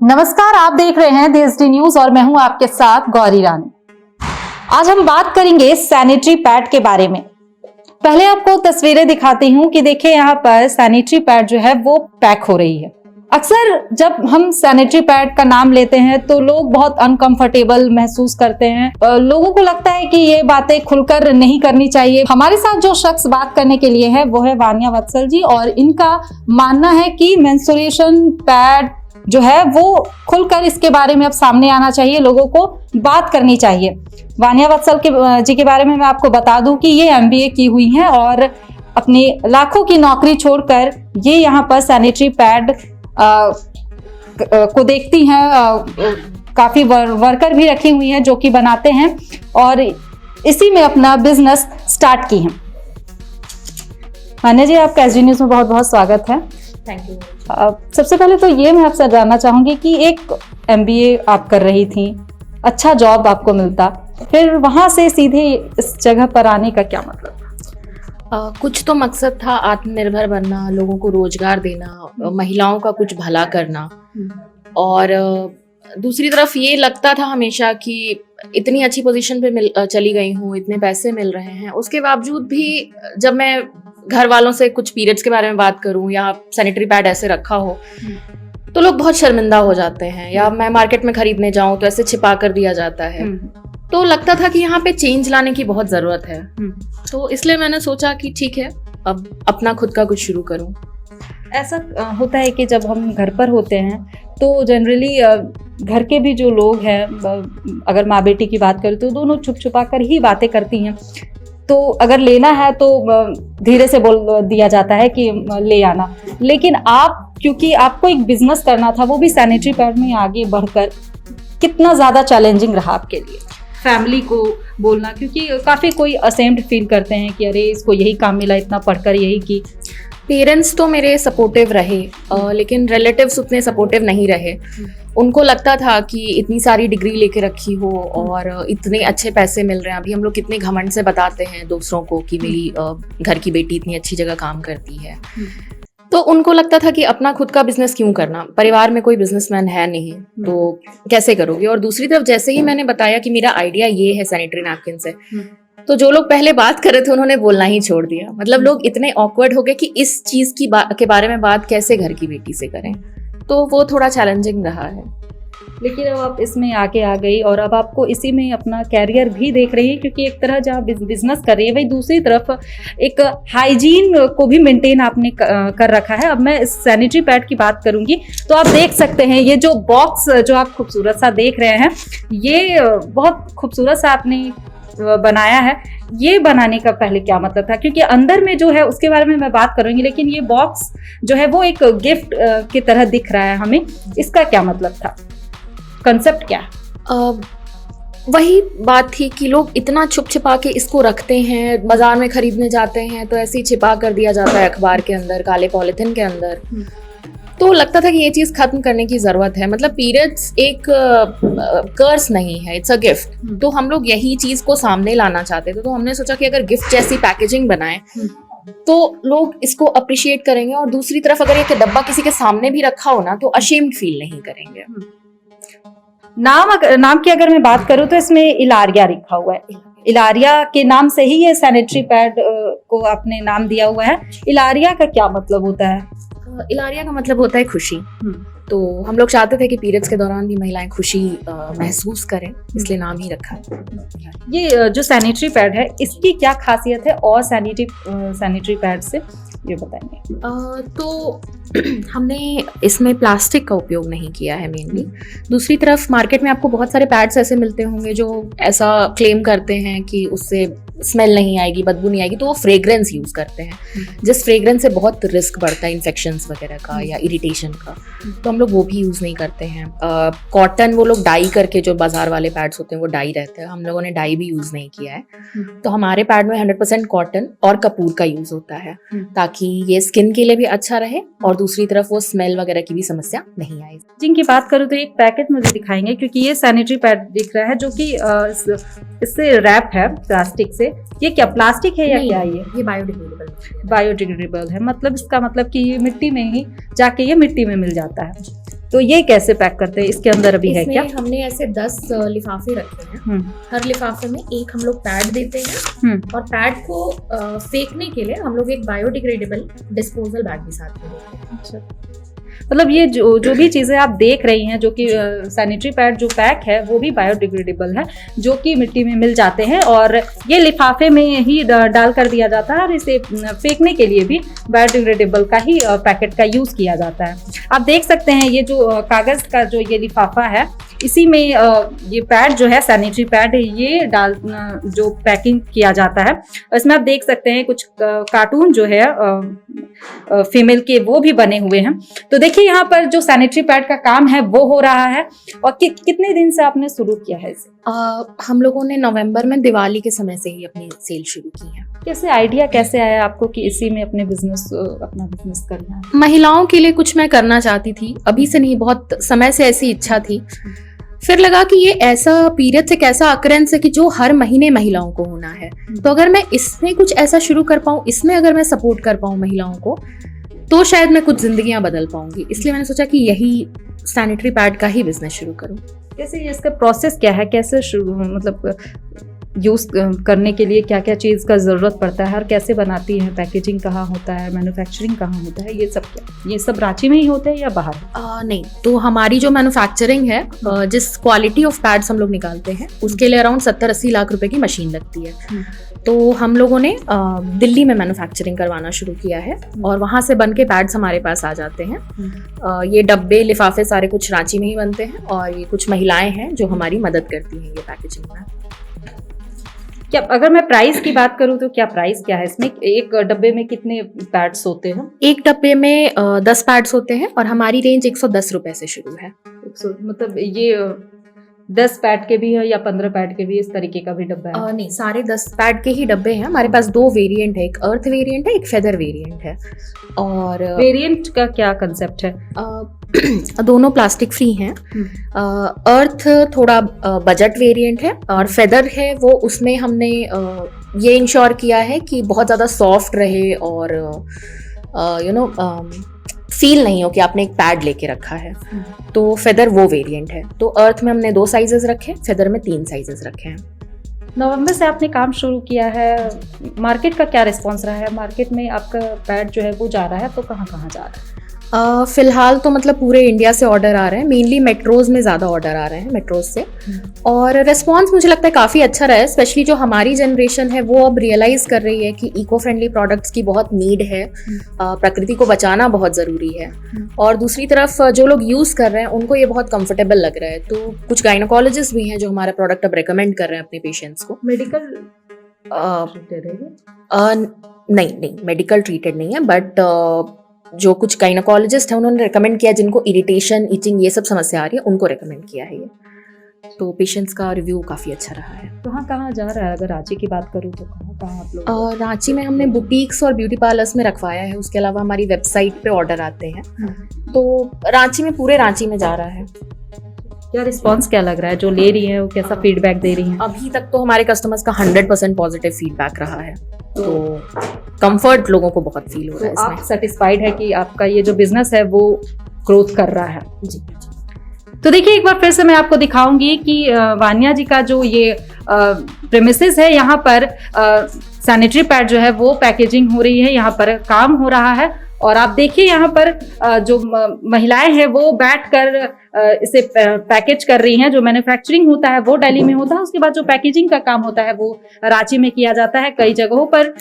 नमस्कार, आप देख रहे हैं देशडी न्यूज और मैं हूं आपके साथ गौरी रानी। आज हम बात करेंगे सैनिटरी पैड के बारे में। पहले आपको तस्वीरें दिखाती हूं कि देखिए यहाँ पर सैनिटरी पैड जो है वो पैक हो रही है। अक्सर जब हम सैनिटरी पैड का नाम लेते हैं तो लोग बहुत अनकंफर्टेबल महसूस करते हैं। लोगों को लगता है कि ये बातें खुलकर नहीं करनी चाहिए। हमारे साथ जो शख्स बात करने के लिए है वो है वानिया वत्सल जी, और इनका मानना है कि मेंस्ट्रुएशन पैड जो है वो खुलकर इसके बारे में अब सामने आना चाहिए, लोगों को बात करनी चाहिए। वानिया वत्सल जी के बारे में मैं आपको बता दूं कि ये MBA की हुई हैं और अपनी लाखों की नौकरी छोड़कर ये यहाँ पर सैनिटरी पैड को देखती हैं। काफी वर्कर भी रखी हुई हैं जो कि बनाते हैं और इसी में अपना बिजनेस स्टार्ट की हैं। वानिया जी, आपका SD न्यूज में बहुत बहुत स्वागत है। Thank you. सबसे पहले तो ये मैं आपसे जानना चाहूंगी कि एक MBA आप कर रही थी, अच्छा जॉब आपको मिलता, फिर वहां से सीधे इस जगह पर आने का क्या मतलब? कुछ तो मकसद था, आत्मनिर्भर बनना, लोगों को रोजगार देना, महिलाओं का कुछ भला करना। और दूसरी तरफ ये लगता था हमेशा कि इतनी अच्छी पोजीशन पे चली गई हूँ, इतने पैसे मिल रहे हैं, उसके बावजूद भी जब मैं घर वालों से कुछ पीरियड्स के बारे में बात करूं या सैनिटरी पैड ऐसे रखा हो तो लोग बहुत शर्मिंदा हो जाते हैं, या मैं मार्केट में खरीदने जाऊं तो ऐसे छिपा कर दिया जाता है। तो लगता था कि यहाँ पे चेंज लाने की बहुत ज़रूरत है। तो इसलिए मैंने सोचा कि ठीक है, अब अपना खुद का कुछ शुरू करूं। ऐसा होता है कि जब हम घर पर होते हैं तो जनरली घर के भी जो लोग हैं, अगर माँ बेटी की बात करें तो दोनों छुप छुपा कर ही बातें करती हैं। तो अगर लेना है तो धीरे से बोल दिया जाता है कि ले आना, लेकिन आप, क्योंकि आपको एक बिजनेस करना था वो भी सैनिटरी पैड में आगे बढ़कर, कितना ज़्यादा चैलेंजिंग रहा आपके लिए फैमिली को बोलना? क्योंकि काफ़ी कोई असेम्ड फील करते हैं कि अरे इसको यही काम मिला, इतना पढ़कर यही की। पेरेंट्स तो मेरे सपोर्टिव रहे, लेकिन रिलेटिव्स उतने सपोर्टिव नहीं रहे। उनको लगता था कि इतनी सारी डिग्री लेके रखी हो और इतने अच्छे पैसे मिल रहे हैं। अभी हम लोग कितने घमंड से बताते हैं दूसरों को कि मेरी घर की बेटी इतनी अच्छी जगह काम करती है। तो उनको लगता था कि अपना खुद का बिजनेस क्यों करना, परिवार में कोई बिजनेसमैन है नहीं तो कैसे करोगे। और दूसरी तरफ जैसे ही मैंने बताया कि मेरा आइडिया ये है सैनिटरी नैपकिन से, तो जो लोग पहले बात कर रहे थे उन्होंने बोलना ही छोड़ दिया। मतलब लोग इतने ऑकवर्ड हो गए कि इस चीज के बारे में बात कैसे घर की बेटी से करें। तो वो थोड़ा चैलेंजिंग रहा है। लेकिन अब आप इसमें आगे आ गई और अब आपको इसी में अपना कैरियर भी देख रही है, क्योंकि एक तरह जहाँ बिजनेस कर रही है वही दूसरी तरफ एक हाइजीन को भी मेंटेन आपने कर रखा है। अब मैं इस सैनिटरी पैड की बात करूंगी तो आप देख सकते हैं ये जो बॉक्स जो आप खूबसूरत सा देख रहे हैं, ये बहुत खूबसूरत सा आपने बनाया है। ये बनाने का पहले क्या मतलब था? क्योंकि अंदर में जो है उसके बारे में मैं बात करूंगी, लेकिन ये बॉक्स जो है वो एक गिफ्ट की तरह दिख रहा है हमें, इसका क्या मतलब था, कंसेप्ट क्या? वही बात थी कि लोग इतना छुप छिपा के इसको रखते हैं, बाजार में खरीदने जाते हैं तो ऐसे ही छिपा कर दिया जाता है अखबार के अंदर, काले पॉलिथीन के अंदर। तो लगता था कि ये चीज़ खत्म करने की ज़रूरत है। मतलब पीरियड्स एक कर्स नहीं है, इट्स अ गिफ्ट। तो हम लोग यही चीज़ को सामने लाना चाहते थे। तो हमने सोचा कि अगर गिफ्ट जैसी पैकेजिंग बनाएं तो लोग इसको अप्रिशिएट करेंगे, और दूसरी तरफ अगर ये डब्बा किसी के सामने भी रखा हो ना तो अशेम्ड फील नहीं करेंगे। नाम की अगर मैं बात करूं तो इसमें इलारिया लिखा हुआ है। इलारिया के नाम से ही ये सैनिटरी पैड को आपने नाम दिया हुआ है। इलारिया का क्या मतलब होता है? इलारिया का मतलब होता है खुशी। तो हम लोग चाहते थे कि पीरियड्स के दौरान भी महिलाएं खुशी महसूस करें, इसलिए नाम ही रखा। ये जो सैनिटरी पैड है इसकी क्या खासियत है और सैनिटरी पैड से, ये बताएंगे? तो हमने इसमें प्लास्टिक का उपयोग नहीं किया है मेनली। दूसरी तरफ मार्केट में आपको बहुत सारे पैड्स ऐसे मिलते होंगे जो ऐसा क्लेम करते हैं कि उससे स्मेल नहीं आएगी, बदबू नहीं आएगी, तो वो फ्रेग्रेंस यूज़ करते हैं, जिस फ्रेग्रेंस से बहुत रिस्क बढ़ता है इन्फेक्शंस वगैरह का या इरिटेशन का। तो हम लोग वो भी यूज़ नहीं करते हैं। कॉटन वो लोग डाई करके, जो बाजार वाले पैड्स होते हैं वो डाई रहते हैं, हम लोगों ने डाई भी यूज़ नहीं किया है। तो हमारे पैड में 100% कॉटन और कपूर का यूज़ होता है, ताकि ये स्किन के लिए भी अच्छा रहे और दूसरी तरफ वो स्मेल वगैरह की भी समस्या नहीं आए। जिनकी बात करूँ तो एक पैकेट मुझे दिखाएंगे, क्योंकि ये सैनिटरी पैड दिख रहा है जो कि इससे रैप है प्लास्टिक से। ये क्या प्लास्टिक है या क्या? ये बायोडिग्रेडेबल है। मतलब इसका मतलब कि ये मिट्टी में ही जाके ये मिट्टी में मिल जाता है। तो ये कैसे पैक करते हैं, इसके अंदर अभी है क्या? हमने ऐसे 10 लिफाफे रखे हैं। हर लिफाफे में एक हम लोग पैड देते हैं और पैड को फेंकने के लिए हम लोग एक बायोडिग्रेडेबल डिस्पोजल बैग भी साथ में देते हैं। अच्छा, मतलब ये जो भी चीज़ें आप देख रही हैं, जो कि सैनिटरी पैड जो पैक है वो भी बायोडिग्रेडेबल है, जो कि मिट्टी में मिल जाते हैं और ये लिफाफे में ही डाल कर दिया जाता है और इसे फेंकने के लिए भी बायोडिग्रेडेबल का ही पैकेट का यूज़ किया जाता है। आप देख सकते हैं ये जो कागज़ का जो ये लिफाफा है, इसी में ये पैड जो है सैनिटरी पैड, ये जो पैकिंग किया जाता है। इसमें आप देख सकते हैं कुछ कार्टून जो है फीमेल के वो भी बने हुए हैं। तो देखिए यहाँ पर जो सैनिटरी पैड का काम है वो हो रहा है। और कितने दिन से आपने शुरू किया है इसे? हम लोगों ने नवंबर में दिवाली के समय से ही अपनी सेल शुरू की है। कैसे आइडिया कैसे आया आपको कि इसी में अपना बिजनेस करना है? महिलाओं के लिए कुछ मैं करना चाहती थी, अभी से नहीं, बहुत समय से ऐसी इच्छा थी। फिर लगा कि ये ऐसा पीरियड, एक ऐसा अकरेंस है कि जो हर महीने महिलाओं को होना है, तो अगर मैं इसमें कुछ ऐसा शुरू कर पाऊँ, इसमें अगर मैं सपोर्ट कर पाऊँ महिलाओं को, तो शायद मैं कुछ जिंदगियां बदल पाऊंगी। इसलिए मैंने सोचा कि यही सैनिटरी पैड का ही बिजनेस शुरू करूं। कैसे इसका प्रोसेस क्या है, कैसे शुरू, मतलब यूज़ करने के लिए क्या क्या चीज़ का ज़रूरत पड़ता है और कैसे बनाती है, पैकेजिंग कहाँ होता है, मैन्युफैक्चरिंग कहाँ होता है, ये सब क्या, ये सब रांची में ही होता है या बाहर? नहीं, तो हमारी जो मैन्युफैक्चरिंग है, जिस क्वालिटी ऑफ पैड्स हम लोग निकालते हैं उसके लिए अराउंड 70-80 लाख रुपए की मशीन लगती है। तो हम लोगों ने दिल्ली में मैन्युफैक्चरिंग करवाना शुरू किया है और वहाँ से बन के पैड्स हमारे पास आ जाते हैं। ये डब्बे लिफाफे सारे कुछ रांची में ही बनते हैं और ये कुछ महिलाएं हैं जो हमारी मदद करती हैं ये पैकेजिंग में। क्या अगर मैं प्राइस की बात करूं तो क्या प्राइस क्या है इसमें? एक डब्बे में कितने पैड्स होते हैं? एक डब्बे में 10 पैड्स होते हैं और हमारी रेंज 110 रुपए से शुरू है। मतलब ये 10 पैड के भी है या 15 पैड के भी, इस तरीके का भी डब्बा है? नहीं, सारे 10 पैड के ही डब्बे हैं। हमारे पास 2 वेरिएंट है, एक अर्थ वेरिएंट है, एक फेदर वेरिएंट है। और वेरिएंट का क्या कंसेप्ट है? दोनों प्लास्टिक फ्री हैं। अर्थ थोड़ा बजट वेरिएंट है और फेदर है वो, उसमें हमने ये इंश्योर किया है कि बहुत ज़्यादा सॉफ्ट रहे और फील नहीं हो कि आपने एक पैड लेके रखा है। तो फेदर वो वेरिएंट है। तो अर्थ में हमने 2 साइजेस रखे, फेदर में 3 साइजेस रखे हैं। नवंबर से आपने काम शुरू किया है, मार्केट का क्या रिस्पांस रहा है? मार्केट में आपका पैड जो है वो जा रहा है तो कहाँ कहाँ जा रहा है? फिलहाल तो मतलब पूरे इंडिया से ऑर्डर आ रहे हैं, मेनली मेट्रोज में ज़्यादा ऑर्डर आ रहे हैं, मेट्रोज से। और रिस्पांस मुझे लगता है काफ़ी अच्छा रहा है, स्पेशली जो हमारी जनरेशन है वो अब रियलाइज कर रही है कि इको फ्रेंडली प्रोडक्ट्स की बहुत नीड है, प्रकृति को बचाना बहुत ज़रूरी है। और दूसरी तरफ जो लोग यूज़ कर रहे हैं उनको ये बहुत कंफर्टेबल लग रहा है। तो कुछ गायनोकोलॉजिस्ट भी हैं जो हमारा प्रोडक्ट अब रिकमेंड कर रहे हैं अपने पेशेंट्स को। मेडिकल नहीं, मेडिकल ट्रीटेड नहीं है, बट जो कुछ गायनोकोलॉजिस्ट है उन्होंने रिकमेंड किया, जिनको इरिटेशन, इचिंग ये सब समस्या आ रही है उनको रिकमेंड किया है ये। तो पेशेंट्स का रिव्यू काफ़ी अच्छा रहा है। कहाँ कहाँ जा रहा है? अगर रांची की बात करूँ तो कहाँ आप लोग? रांची में हमने बुटीक्स और ब्यूटी पार्लर्स में रखवाया है, उसके अलावा हमारी वेबसाइट पे ऑर्डर आते हैं। तो रांची में, पूरे रांची में जा रहा है। क्या रिस्पांस क्या लग रहा है? जो ले रही है वो कैसा फीडबैक दे रही हैं? अभी तक तो हमारे कस्टमर्स का 100% पॉजिटिव फीडबैक रहा है। तो कंफर्ट लोगों को बहुत फील हो रहा है इसमें। आप सेटिस्फाइड है कि आपका ये जो बिजनेस है वो ग्रोथ कर रहा है? जी। तो देखिए एक बार फिर से मैं आपको दिखाऊंगी कि वानिया जी का जो ये प्रेमिसेस है, यहाँ पर सैनिटरी पैड जो है वो पैकेजिंग हो रही है, यहाँ पर काम हो रहा है। और आप देखिए यहाँ पर जो महिलाएं हैं वो बैठकर इसे पैकेज कर रही हैं। जो मैन्युफैक्चरिंग होता है वो दिल्ली में होता है, उसके बाद जो पैकेजिंग का काम होता है वो रांची में किया जाता है। कई जगहों पर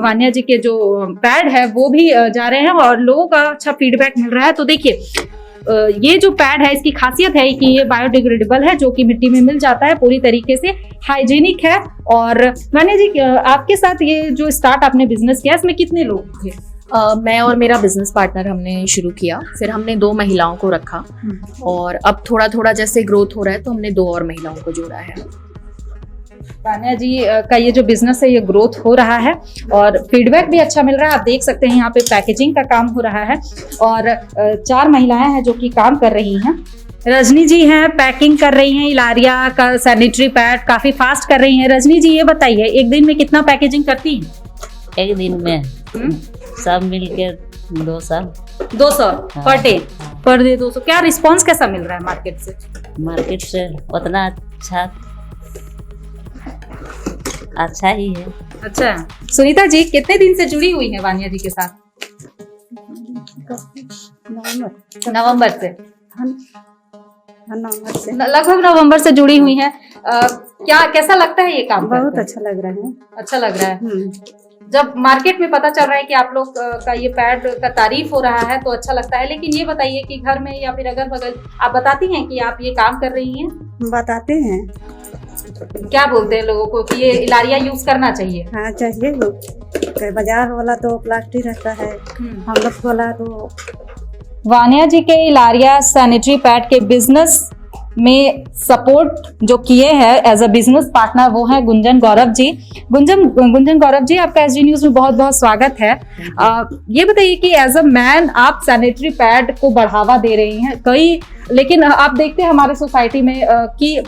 वानिया जी के जो पैड है वो भी जा रहे हैं और लोगों का अच्छा फीडबैक मिल रहा है। तो देखिए ये जो पैड है इसकी खासियत है कि ये बायोडिग्रेडेबल है, जो कि मिट्टी में मिल जाता है, पूरी तरीके से हाइजीनिक है। और वानिया जी, आपके साथ ये जो स्टार्ट आपने बिजनेस किया, इसमें कितने लोग थे? मैं और मेरा बिजनेस पार्टनर हमने शुरू किया, फिर हमने 2 महिलाओं को रखा और अब थोड़ा थोड़ा जैसे ग्रोथ हो रहा है तो हमने 2 और महिलाओं को जोड़ा है। वानिया जी का ये जो बिजनेस है ये ग्रोथ हो रहा है और फीडबैक भी अच्छा मिल रहा है। आप देख सकते हैं यहाँ पे पैकेजिंग का काम हो रहा है और 4 महिलाएं हैं जो कि काम कर रही हैं। रजनी जी हैं, पैकिंग कर रही हैं इलारिया का सैनिटरी पैड, काफी फास्ट कर रही हैं। रजनी जी ये बताइए, एक दिन में कितना पैकेजिंग करती हैं? एक दिन में सब मिलके 200 पर डे। Per day 200। क्या रिस्पांस कैसा मिल रहा है मार्केट से? मार्केट से उतना अच्छा ही है। अच्छा, सुनीता जी कितने दिन से जुड़ी हुई है वानिया जी के साथ? नवंबर से। लगभग नवंबर से जुड़ी हुई हैं। क्या कैसा लगता है ये काम? बहुत अच्छा लग रहा है। अच्छा लग रहा है। जब मार्केट में पता चल रहा है कि आप लोग का ये पैड का तारीफ हो रहा है तो अच्छा लगता है, लेकिन ये बताइए कि घर में या फिर अगल बगल आप बताती हैं कि आप ये काम कर रही हैं? बताते हैं। क्या बोलते हैं लोगों को कि ये इलारिया यूज करना चाहिए? हाँ चाहिए। कोई बाजार वाला तो प्लास्टिक रहता है, हम लोग वाला तो। वानिया जी के इलारिया सैनिटरी पैड के बिजनेस में सपोर्ट जो किए हैं एज अ बिजनेस पार्टनर वो है गुंजन गौरव जी। गुंजन गौरव जी, आपका एसडी न्यूज में बहुत बहुत स्वागत है। ये बताइए कि एज अ मैन आप सैनिटरी पैड को बढ़ावा दे रही हैं लेकिन आप देखते हैं हमारे सोसाइटी में कि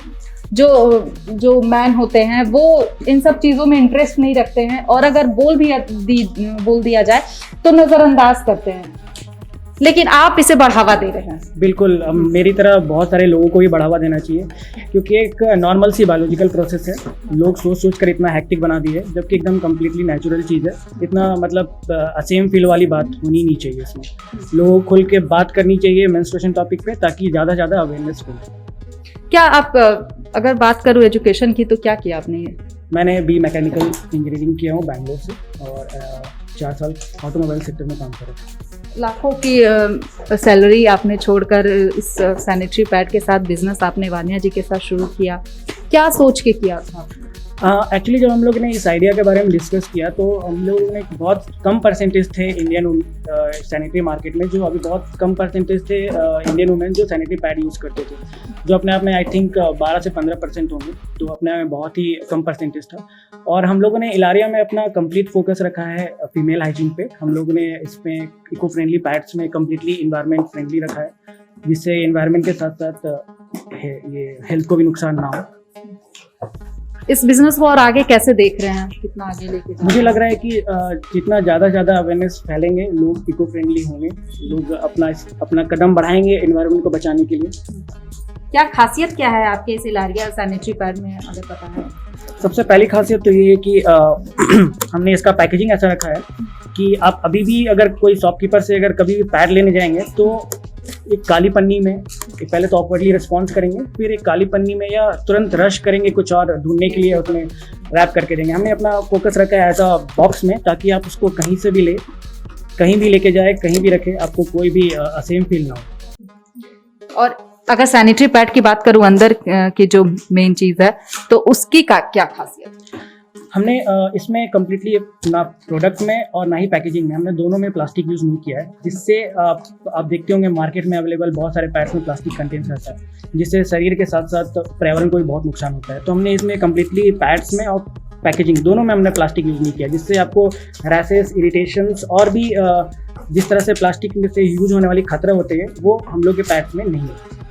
जो मैन होते हैं वो इन सब चीजों में इंटरेस्ट नहीं रखते हैं, और अगर बोल दिया जाए तो नजरअंदाज करते हैं, लेकिन आप इसे बढ़ावा दे रहे हैं। बिल्कुल, मेरी तरह बहुत सारे लोगों को भी बढ़ावा देना चाहिए, क्योंकि एक नॉर्मल सी बायोलॉजिकल प्रोसेस है। लोग सोच कर इतना हैक्टिक बना दी है, जबकि एकदम कम्प्लीटली नेचुरल चीज़ है। इतना मतलब असेम फील वाली बात होनी नहीं चाहिए। इसमें लोगों को खुल के बात करनी चाहिए मेंस्ट्रुएशन टॉपिक पे, ताकि ज़्यादा से ज़्यादा अवेयरनेस हो। क्या आप अगर बात करूँ एजुकेशन की तो क्या किया आपने? मैंने बी मैकेनिकल इंजीनियरिंग किया हूँ बैंगलोर से, और 4 साल ऑटोमोबाइल सेक्टर में काम करा। लाखों की सैलरी आपने छोड़कर इस सैनिटरी पैड के साथ बिजनेस आपने वानिया जी के साथ शुरू किया, क्या सोच के किया था? एक्चुअली जब हम लोग ने इस आइडिया के बारे में डिस्कस किया तो हम लोगों ने बहुत कम परसेंटेज थे इंडियन सैनिटरी मार्केट में, जो अभी बहुत कम परसेंटेज थे इंडियन वुमेन जो सैनिटरी पैड यूज़ करते थे, जो अपने आप में आई थिंक 12 से 15% होंगे, तो अपने आप में बहुत ही कम परसेंटेज था। और हम लोगों ने इलारिया में अपना कंप्लीट फोकस रखा है फीमेल हाइजीन पे। हम लोगों ने इसमें इको फ्रेंडली पैड्स में कम्प्लीटली इन्वायरमेंट फ्रेंडली रखा है, जिससे इन्वायरमेंट के साथ साथ ये हेल्थ को भी नुकसान ना हो। इस बिजनेस को और आगे कैसे देख रहे हैं, कितना आगे लेके जाएं? मुझे लग रहा है कि जितना ज़्यादा ज़्यादा अवेयरनेस फैलेंगे, लोग इको फ्रेंडली होंगे, लोग अपना कदम बढ़ाएंगे एनवायरनमेंट को बचाने के लिए। क्या खासियत क्या है आपके इस इलारिया सैनिटरी पैड में, अगर पता है? सबसे पहली खासियत तो ये है कि हमने इसका पैकेजिंग ऐसा रखा है कि आप अभी भी अगर कोई शॉपकीपर से अगर कभी भी पैड लेने जाएंगे तो एक काली पन्नी में पहले तो ऑकवर्डली रिस्पॉन्स करेंगे, फिर एक काली पन्नी में या तुरंत रश करेंगे कुछ और ढूंढने के लिए, उसमें रैप करके देंगे। हमने अपना फोकस रखा है ऐसा बॉक्स में, ताकि आप उसको कहीं से भी कहीं भी लेके जाए, कहीं भी रखें, आपको कोई भी असेम फील ना हो। और अगर सैनिटरी पैड की बात करूं अंदर की जो मेन चीज है तो उसकी क्या खासियत? हमने इसमें कम्प्लीटली ना प्रोडक्ट में और ना ही पैकेजिंग में, हमने दोनों में प्लास्टिक यूज़ नहीं किया है, जिससे आप देखते होंगे मार्केट में अवेलेबल बहुत सारे पैड्स में प्लास्टिक कंटेंट रहता है, जिससे शरीर के साथ साथ पर्यावरण को भी बहुत नुकसान होता है। तो हमने इसमें कम्प्लीटली पैड्स में और पैकेजिंग दोनों में हमने प्लास्टिक यूज़ नहीं किया, जिससे आपको रैशेस, इरिटेशंस और भी जिस तरह से प्लास्टिक में से यूज होने वाली खतरा होते हैं वो हम लोग के पैड्स में नहीं है।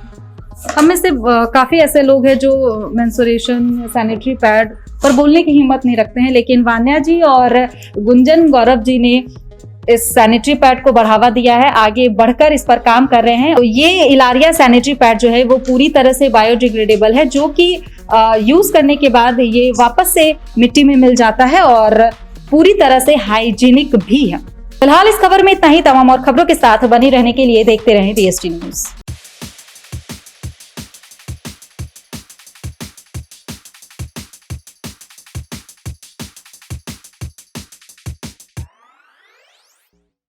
हम में से काफ़ी ऐसे लोग हैं जो मेंस्ट्रुएशन सैनिटरी पैड पर बोलने की हिम्मत नहीं रखते हैं, लेकिन वानिया जी और गुंजन गौरव जी ने इस सैनिटरी पैड को बढ़ावा दिया है, आगे बढ़कर इस पर काम कर रहे हैं। तो ये इलारिया सैनिटरी पैड जो है वो पूरी तरह से बायोडिग्रेडेबल है, जो कि यूज करने के बाद ये वापस से मिट्टी में मिल जाता है और पूरी तरह से हाइजीनिक भी है। फिलहाल इस खबर में इतना ही। तमाम और खबरों के साथ बनी रहने के लिए देखते रहें DST न्यूज।